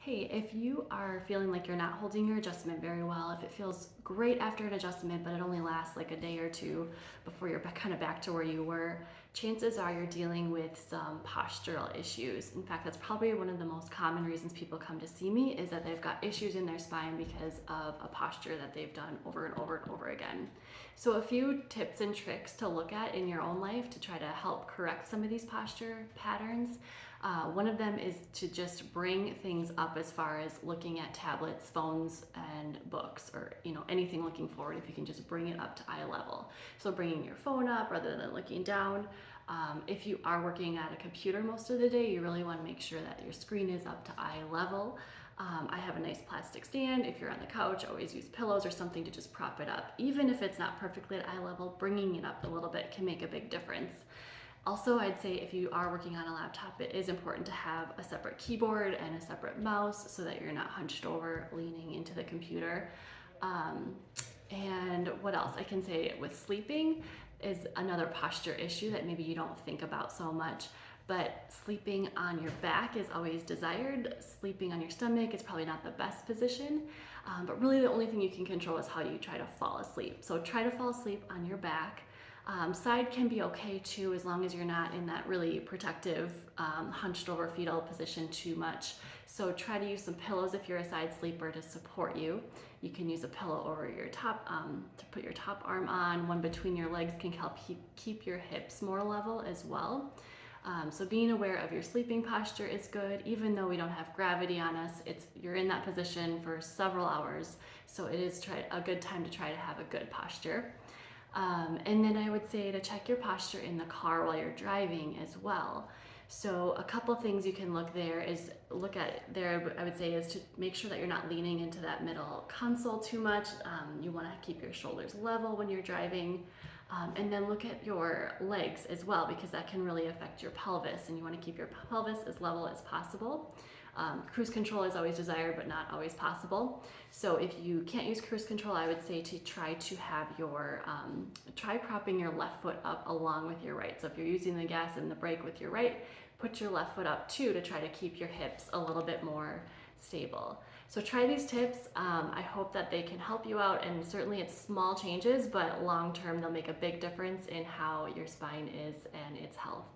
Hey, if you are feeling like you're not holding your adjustment very well, if it feels great after an adjustment, but it only lasts like a day or two before you're kind of back to where you were, chances are you're dealing with some postural issues. In fact, that's probably one of the most common reasons people come to see me is that they've got issues in their spine because of a posture that they've done over and over and over again. So, a few tips and tricks to look at in your own life to try to help correct some of these posture patterns. One of them is to just bring things up as far as looking at tablets, phones, and books, or anything looking forward. If you can just bring it up to eye level, so bringing your phone up rather than looking down. If you are working at a computer most of the day, you really want to make sure that your screen is up to eye level. I have a nice plastic stand. If you're on the couch, always use pillows or something to just prop it up. Even if it's not perfectly at eye level, bringing it up a little bit can make a big difference. Also, I'd say if you are working on a laptop, it is important to have a separate keyboard and a separate mouse so that you're not hunched over leaning into the computer. Um, and what else I can say with sleeping is another posture issue that maybe you don't think about so much. But sleeping on your back is always desired. Sleeping on your stomach is probably not the best position. But really, the only thing you can control is how you try to fall asleep. So try to fall asleep on your back. Side can be okay too, as long as you're not in that really protective, hunched over fetal position too much. So try to use some pillows if you're a side sleeper to support you. You can use a pillow over your top to put your top arm on. One between your legs can help keep your hips more level as well. So being aware of your sleeping posture is good, even though we don't have gravity on us. You're in that position for several hours, so it is a good time to try to have a good posture. And then I would say to check your posture in the car while you're driving as well. So a couple things you can look at there. I would say is to make sure that you're not leaning into that middle console too much. You want to keep your shoulders level when you're driving, and then look at your legs as well because that can really affect your pelvis, and you want to keep your pelvis as level as possible. Cruise control is always desired, but not always possible. So if you can't use cruise control, I would say to try to have try propping your left foot up along with your right. So if you're using the gas and the brake with your right, put your left foot up too to try to keep your hips a little bit more stable. So try these tips. I hope that they can help you out, and certainly it's small changes, but long term they'll make a big difference in how your spine is and its health.